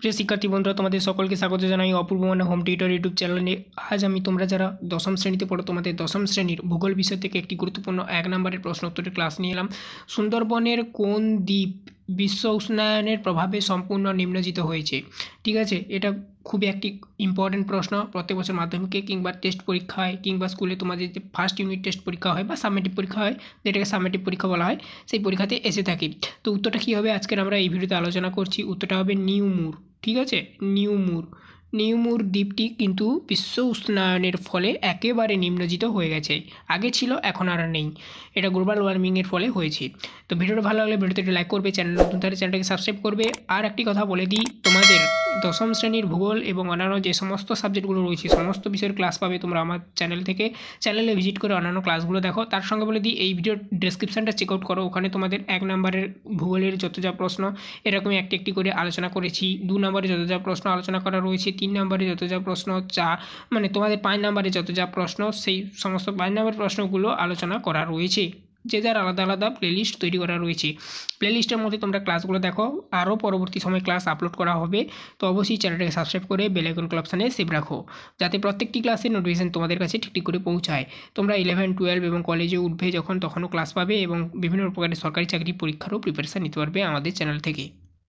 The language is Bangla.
প্রিয় শিক্ষার্থী বন্ধুরা, তোমাদের সকলকে স্বাগত জানাই অপূর্ব মানে হোম টিউটর ইউটিউব চ্যানেলে। আজ আমি তোমরা যারা দশম শ্রেণীতে পড়ো তোমাদের দশম শ্রেণীর ভূগোল বিষয় থেকে একটি গুরুত্বপূর্ণ 1 নম্বরের প্রশ্ন উত্তরের ক্লাস নিয়ে এলাম। সুন্দরবনের কোন দ্বীপ বিশ্ব উষ্ণায়নের প্রভাবে সম্পূর্ণ নিম্নজিত হয়েছে? ঠিক আছে, এটা খুবই একটি ইম্পর্টেন্ট প্রশ্ন। প্রত্যেক বছর মাধ্যমিকে কিংবা টেস্ট পরীক্ষায় কিংবা স্কুলে তোমাদের যে ফার্স্ট ইউনিট টেস্ট পরীক্ষা হয় বা সাবমিটিভ পরীক্ষা হয়, যেটাকে সাবমিটিভ পরীক্ষা বলা হয়, সেই পরীক্ষাতে এসে থাকে। তো উত্তরটা কী হবে আজকের আমরা এই ভিডিওতে আলোচনা করছি। উত্তরটা হবে নিউমুর। ঠিক আছে, নিউমুর দ্বীপটি কিন্তু বিশ্ব উষ্ণায়নের ফলে একেবারে নিম্নজিত হয়ে গেছে। আগে ছিল, এখন আর নেই। এটা গ্লোবাল ওয়ার্মিংয়ের ফলে হয়েছে। তো ভিডিওটা ভালো লাগলে ভিডিওতে একটু লাইক করবে, চ্যানেল নতুন থাকলে চ্যানেলটাকে সাবস্ক্রাইব করবে। আর একটি কথা বলে দিই, তোমাদের দশম শ্রেণীর ভূগোল এবং অন্যান্য যে সমস্ত সাবজেক্টগুলো রয়েছে সমস্ত বিষয়ের ক্লাস পাবে তোমরা আমার চ্যানেল থেকে। চ্যানেলে ভিজিট করে অন্যান্য ক্লাসগুলো দেখো। তার সঙ্গে বলে দিই, এই ভিডিওর ডেসক্রিপশানটা চেক আউট করো। ওখানে তোমাদের 1 নম্বরের ভূগোলের যত যা প্রশ্ন এরকমই একটি একটি করে আলোচনা করেছি। 2 নম্বরে যত যা প্রশ্ন আলোচনা করা রয়েছে, 3 নম্বরে যত যা প্রশ্ন মানে তোমাদের 5 নম্বরে যত যা প্রশ্ন, সেই সমস্ত 5 নম্বরের প্রশ্নগুলো আলোচনা করা রয়েছে। যে যার আলাদা আলাদা প্লেলিস্ট তৈরি করা রয়েছে। প্লেলিস্টের মধ্যে তোমরা ক্লাসগুলো দেখো। আরও পরবর্তী সময় ক্লাস আপলোড করা হবে। তো অবশ্যই চ্যানেলটাকে সাবস্ক্রাইব করে বেল আইকন অপশানে সেভ রাখো, যাতে প্রত্যেকটি ক্লাসের নোটিফিকেশন তোমাদের কাছে ঠিক করে পৌঁছায়। তোমরা 11, 12 এবং কলেজে উঠবে যখন, তখনও ক্লাস পাবে এবং বিভিন্ন প্রকারের সরকারি চাকরি পরীক্ষারও প্রিপারেশান নিতে পারবে আমাদের চ্যানেল থেকে।